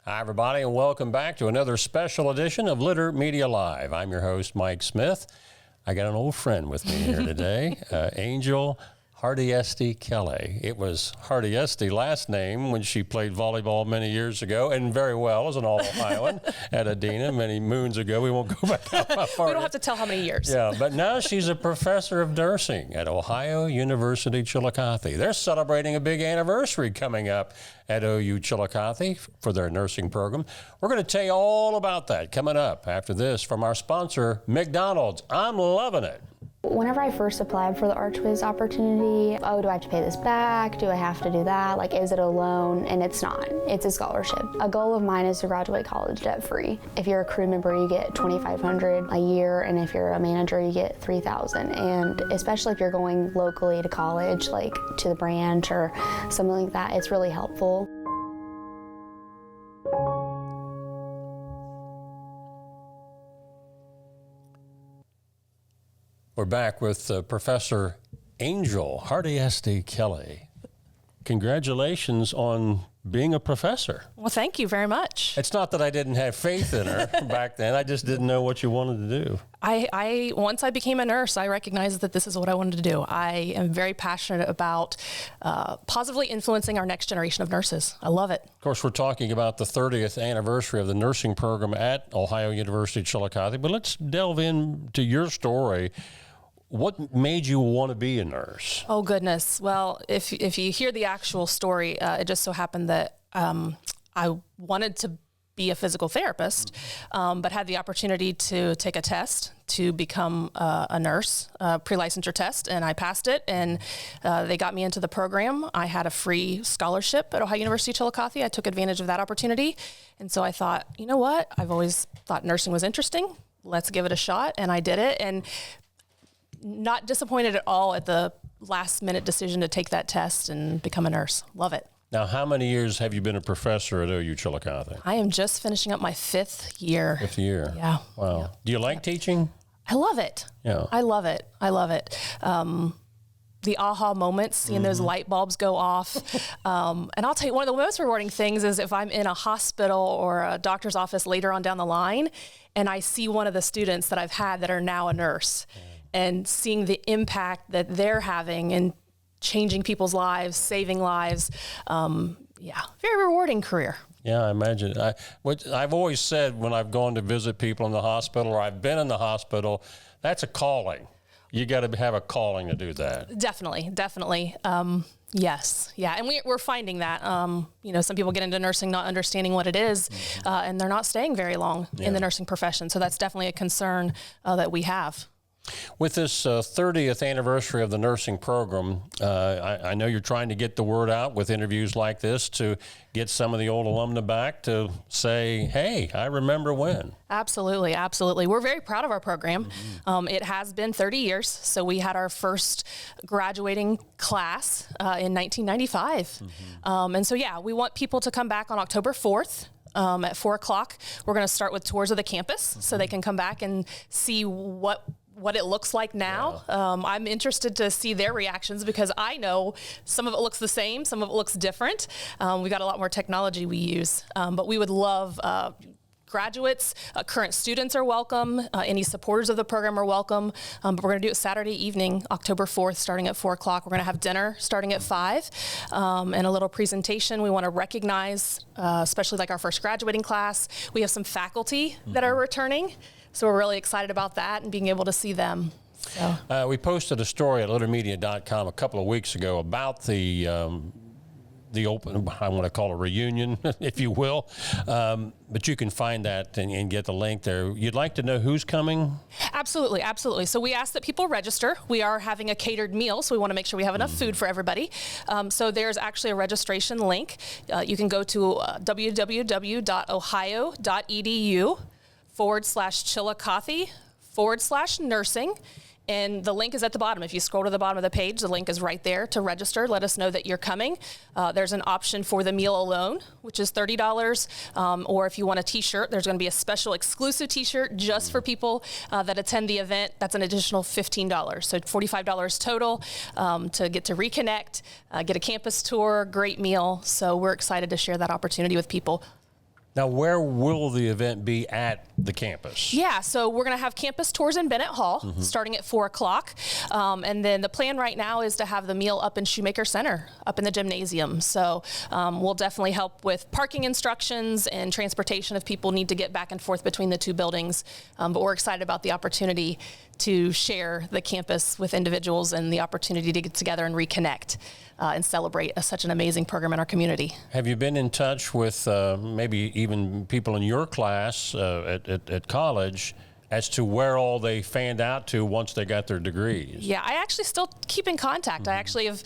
Hi, everybody, and welcome back to another special edition of Litter Media Live. I'm your host, Mike Smith. I got an old friend with me here today, Angel Hardiesty-Kelley. It was Hardiesty last name when she played volleyball many years ago, and very well as an All-Ohioan at Adena many moons ago. We won't go back how far. We don't have to tell how many years. Yeah, but now she's a professor of nursing at Ohio University-Chillicothe. They're celebrating a big anniversary coming up at OU-Chillicothe for their nursing program. We're going to tell you all about that coming up after this from our sponsor, McDonald's. I'm loving it. Whenever I first applied for the Archways opportunity, oh, do I have to pay this back? Do I have to do that? Like, is it a loan? And it's not. It's a scholarship. A goal of mine is to graduate college debt-free. If you're a crew member, you get $2,500 a year, and if you're a manager, you get $3,000. And especially if you're going locally to college, like to the branch or something like that, it's really helpful. We're back with Professor Angel Hardiesty-Kelley. Congratulations on being a professor. Well, thank you very much. It's not that I didn't have faith in her back then. I just didn't know what you wanted to do. Once I became a nurse, I recognized that this is what I wanted to do. I am very passionate about positively influencing our next generation of nurses. I love it. Of course, we're talking about the 30th anniversary of the nursing program at Ohio University-Chillicothe, but let's delve into your story. What made you want to be a nurse? Oh, goodness. Well, if you hear the actual story, it just so happened that I wanted to be a physical therapist, but had the opportunity to take a test to become a nurse, a pre-licensure test, and I passed it, and they got me into the program. I had a free scholarship at Ohio University-Chillicothe. I took advantage of that opportunity, and so I thought, you know what? I've always thought nursing was interesting. Let's give it a shot, and I did it, and not disappointed at all at the last minute decision to take that test and become a nurse. Love it. Now, how many years have you been a professor at OU-Chillicothe? I am just finishing up my 5th year. 5th year. Yeah. Wow. Yeah. Do you like teaching? I love it. Yeah. I love it. I love it. The aha moments, seeing those light bulbs go off. And I'll tell you, one of the most rewarding things is if I'm in a hospital or a doctor's office later on down the line, and I see one of the students that I've had that are now a nurse, and seeing the impact that they're having and changing people's lives, saving lives. Very rewarding career. Yeah, I imagine. I've always said when I've gone to visit people in the hospital or I've been in the hospital, that's a calling. You got to have a calling to do that. Definitely. Yes. Yeah. And we're finding that, some people get into nursing not understanding what it is, and they're not staying very long in the nursing profession. So that's definitely a concern that we have. With this 30th anniversary of the nursing program, I know you're trying to get the word out with interviews like this to get some of the old alumni back to say, hey, I remember when. Absolutely. Absolutely. We're very proud of our program. It has been 30 years. So we had our first graduating class in 1995. And so, we want people to come back on October 4th. At 4 o'clock. We're going to start with tours of the campus so they can come back and see what it looks like now. Yeah. I'm interested to see their reactions because I know some of it looks the same, some of it looks different. We've got a lot more technology we use, but we would love graduates, current students are welcome. Any supporters of the program are welcome. But we're going to do it Saturday evening, October 4th, starting at 4 o'clock. We're going to have dinner starting at 5 and a little presentation. We want to recognize, especially like our first graduating class. We have some faculty that are returning. So we're really excited about that and being able to see them. So. We posted a story at littermedia.com a couple of weeks ago about the open, I want to call it a reunion, if you will. But you can find that and get the link there. You'd like to know who's coming? Absolutely, absolutely. So we ask that people register. We are having a catered meal, so we want to make sure we have enough food for everybody. So there's actually a registration link. You can go to www.ohio.edu/Chillicothe/nursing. And the link is at the bottom. If you scroll to the bottom of the page, the link is right there to register. Let us know that you're coming. There's an option for the meal alone, which is $30. Or if you want a t-shirt, there's going to be a special exclusive t-shirt just for people that attend the event. That's an additional $15. So $45 total to get to reconnect, get a campus tour, great meal. So we're excited to share that opportunity with people. Now, where will the event be at the campus? Yeah, so we're going to have campus tours in Bennett Hall starting at 4 o'clock. And then the plan right now is to have the meal up in Shoemaker Center, up in the gymnasium. So we'll definitely help with parking instructions and transportation if people need to get back and forth between the two buildings. But we're excited about the opportunity to share the campus with individuals and the opportunity to get together and reconnect and celebrate such an amazing program in our community. Have you been in touch with maybe even people in your class at college as to where all they fanned out to once they got their degrees? Yeah, I actually still keep in contact. I actually have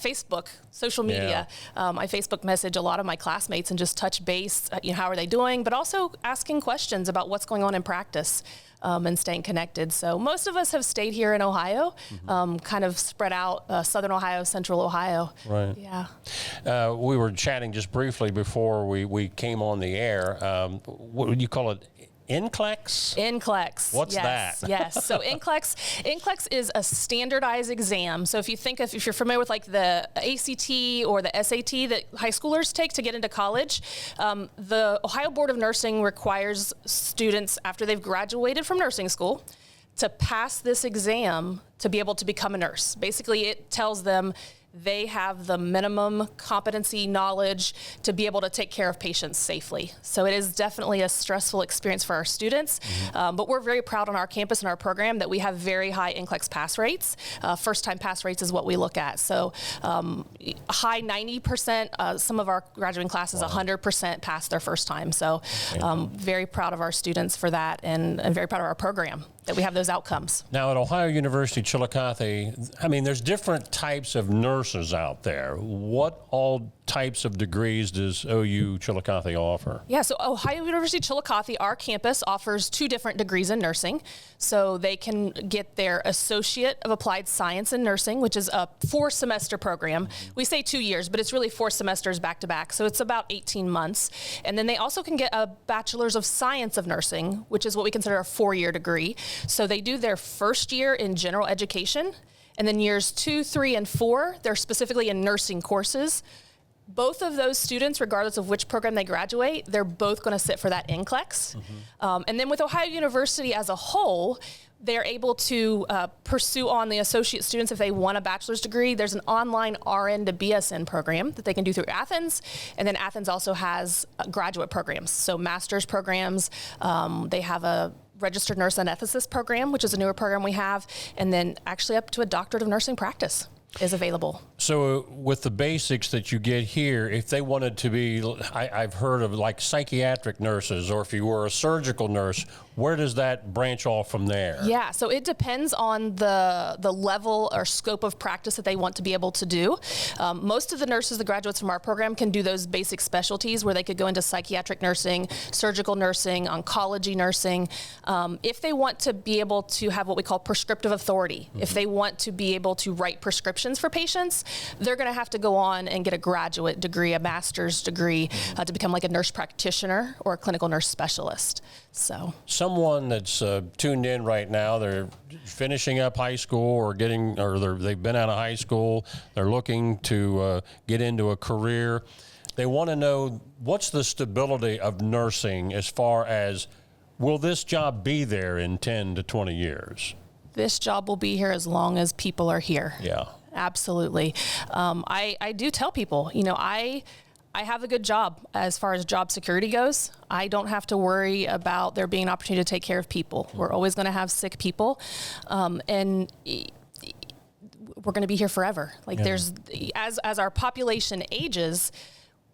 Facebook, social media. I Facebook message a lot of my classmates and just touch base, how are they doing, but also asking questions about what's going on in practice. And staying connected. So most of us have stayed here in Ohio, kind of spread out, Southern Ohio, Central Ohio. Right. Yeah. We were chatting just briefly before we came on the air. What would you call it? NCLEX? NCLEX. What's yes, that? Yes. So NCLEX is a standardized exam. So if you're familiar with like the ACT or the SAT that high schoolers take to get into college, the Ohio Board of Nursing requires students after they've graduated from nursing school to pass this exam to be able to become a nurse. Basically, it tells them they have the minimum competency knowledge to be able to take care of patients safely. So it is definitely a stressful experience for our students, but we're very proud on our campus and our program that we have very high NCLEX pass rates. First-time pass rates is what we look at. So high 90%, some of our graduating classes 100% pass their first time. So very proud of our students for that and very proud of our program that we have those outcomes. Now at Ohio University-Chillicothe, I mean, there's different types of nurses out there. What all types of degrees does OU-Chillicothe offer? Yeah, so Ohio University-Chillicothe, our campus, offers 2 different degrees in nursing. So they can get their Associate of Applied Science in Nursing, which is a 4-semester program. We say 2 years, but it's really 4 semesters back to back. So it's about 18 months. And then they also can get a Bachelor's of Science of Nursing, which is what we consider a 4-year degree. So they do their first year in general education, and then years 2, 3, and 4, they're specifically in nursing courses. Both of those students, regardless of which program they graduate, they're both going to sit for that NCLEX. And then with Ohio University as a whole, they're able to pursue on the associate students if they want a bachelor's degree. There's an online RN to BSN program that they can do through Athens. And then Athens also has graduate programs, so master's programs. They have a registered nurse anesthetist program, which is a newer program we have, and then actually up to a doctorate of nursing practice is available. So with the basics that you get here, if they wanted to be, I've heard of like psychiatric nurses, or if you were a surgical nurse, where does that branch off from there? Yeah, so it depends on the level or scope of practice that they want to be able to do. Most of the nurses, the graduates from our program, can do those basic specialties where they could go into psychiatric nursing, surgical nursing, oncology nursing. If they want to be able to have what we call prescriptive authority, if they want to be able to write prescriptions for patients, they're going to have to go on and get a graduate degree, a master's degree, to become like a nurse practitioner or a clinical nurse specialist. So someone that's tuned in right now, they're finishing up high school or they've been out of high school, they're looking to get into a career. They want to know, what's the stability of nursing as far as, will this job be there in 10 to 20 years? This job will be here as long as people are here. Yeah. Absolutely. I do tell people, I have a good job as far as job security goes. I don't have to worry about there being an opportunity to take care of people. We're always going to have sick people. And we're going to be here forever. Like there's, as our population ages,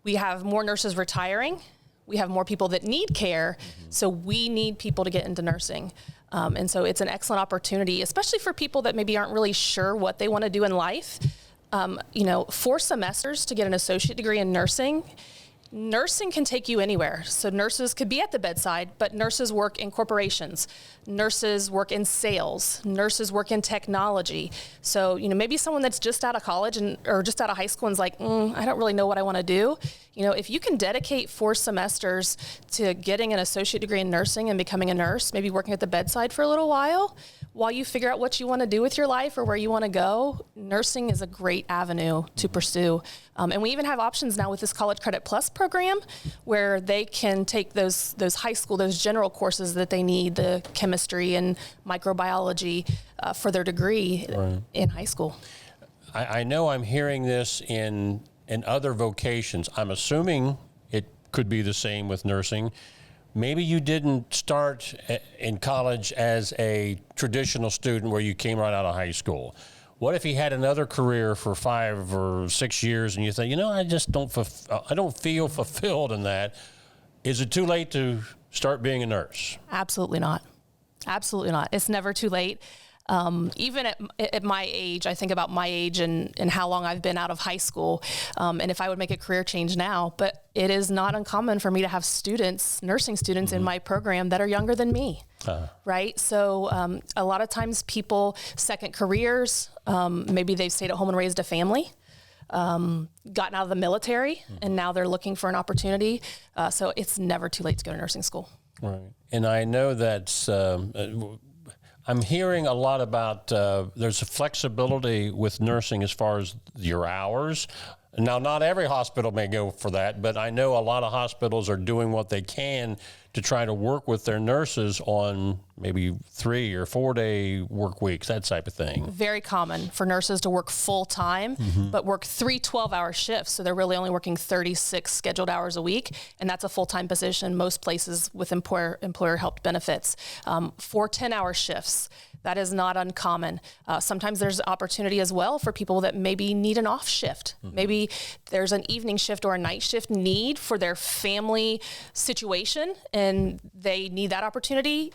we have more nurses retiring. We have more people that need care. So we need people to get into nursing. And so it's an excellent opportunity, especially for people that maybe aren't really sure what they want to do in life. 4 semesters to get an associate degree in nursing. Nursing can take you anywhere. So nurses could be at the bedside, but nurses work in corporations. Nurses work in sales. Nurses work in technology. So, maybe someone that's just out of college or just out of high school and is like, I don't really know what I want to do. If you can dedicate 4 semesters to getting an associate degree in nursing and becoming a nurse, maybe working at the bedside for a little while you figure out what you want to do with your life or where you want to go, nursing is a great avenue to pursue. And we even have options now with this College Credit Plus program where they can take those high school, those general courses that they need, the chemistry and microbiology for their degree in high school. I know I'm hearing this in other vocations. I'm assuming it could be the same with nursing. Maybe you didn't start in college as a traditional student where you came right out of high school. What if you had another career for 5 or 6 years and you think, I just don't feel fulfilled in that? Is it too late to start being a nurse? Absolutely not. Absolutely not. It's never too late. Even at my age, I think about my age and how long I've been out of high school, and if I would make a career change now. But it is not uncommon for me to have nursing students in my program that are younger than me, right? So a lot of times people, second careers, maybe they've stayed at home and raised a family, gotten out of the military, and now they're looking for an opportunity. So it's never too late to go to nursing school. Right. And I know that's... I'm hearing a lot about there's a flexibility with nursing as far as your hours. Now, not every hospital may go for that, but I know a lot of hospitals are doing what they can to try to work with their nurses on maybe 3 or 4 day work weeks, that type of thing. Very common for nurses to work full time, but work 3 12-hour shifts. So they're really only working 36 scheduled hours a week. And that's a full-time position. Most places with employer helped benefits. 4 10-hour shifts. That is not uncommon. Sometimes there's opportunity as well for people that maybe need an off shift. Maybe there's an evening shift or a night shift need for their family situation, and they need that opportunity.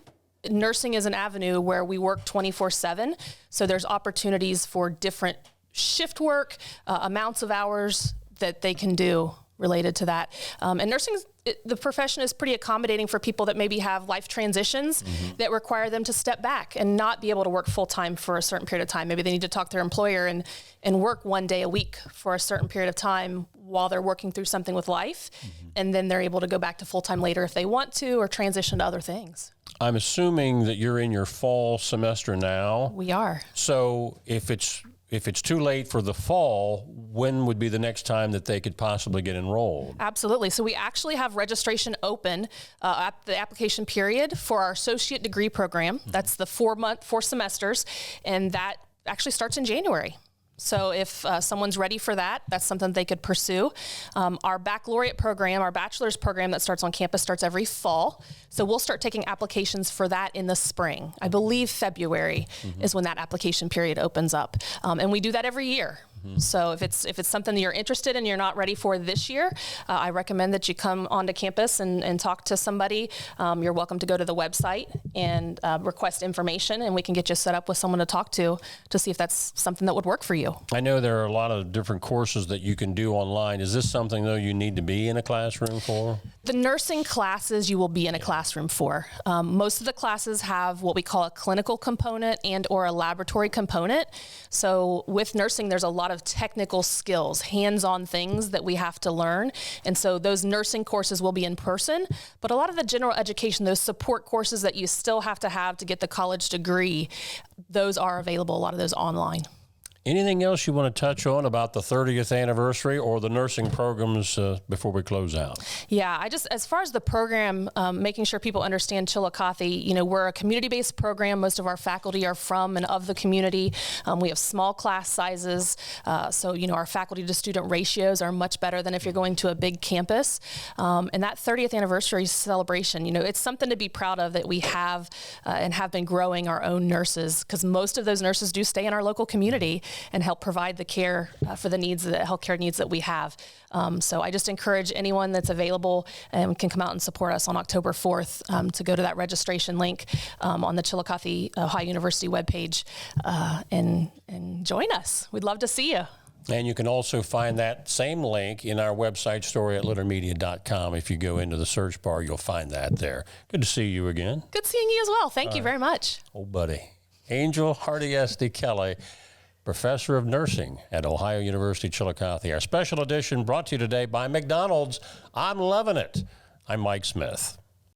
Nursing is an avenue where we work 24/7. So there's opportunities for different shift work, amounts of hours that they can do related to that. And nursing, the profession is pretty accommodating for people that maybe have life transitions that require them to step back and not be able to work full time for a certain period of time. Maybe they need to talk to their employer and work 1 day a week for a certain period of time while they're working through something with life. And then they're able to go back to full time later if they want to, or transition to other things. I'm assuming that you're in your fall semester now. We are. So if it's too late for the fall, when would be the next time that they could possibly get enrolled? Absolutely. So we actually have registration open at the application period for our associate degree program. That's the 4 semesters, and that actually starts in January. So if someone's ready for that, that's something they could pursue. Our baccalaureate program, our bachelor's program that starts on campus, starts every fall. So we'll start taking applications for that in the spring. I believe February is when that application period opens up. And we do that every year. So if it's something that you're interested in, you're not ready for this year, I recommend that you come onto campus and talk to somebody. You're welcome to go to the website and request information, and we can get you set up with someone to talk to see if that's something that would work for you. I know there are a lot of different courses that you can do online. Is this something, though, you need to be in a classroom for? The nursing classes you will be in a classroom for. Most of the classes have what we call a clinical component and or a laboratory component. So with nursing, there's a lot of technical skills, hands-on things that we have to learn. And so those nursing courses will be in person, but a lot of the general education, those support courses that you still have to get the college degree, those are available, a lot of those online. Anything else you want to touch on about the 30th anniversary or the nursing programs before we close out? Yeah, as far as the program, making sure people understand Chillicothe, we're a community-based program. Most of our faculty are from and of the community. We have small class sizes. So our faculty to student ratios are much better than if you're going to a big campus. And that 30th anniversary celebration, it's something to be proud of that we have and have been growing our own nurses, because most of those nurses do stay in our local community and help provide the care for the healthcare needs that we have. So I just encourage anyone that's available and can come out and support us on October 4th to go to that registration link on the Chillicothe Ohio University webpage and join us. We'd love to see you. And you can also find that same link in our website story at littermedia.com. If you go into the search bar, you'll find that there. Good to see you again. Good seeing you as well. Thank you very much. Oh, buddy. Angel Hardiesty-Kelley, Professor of Nursing at Ohio University-Chillicothe. Our special edition brought to you today by McDonald's. I'm loving it. I'm Mike Smith.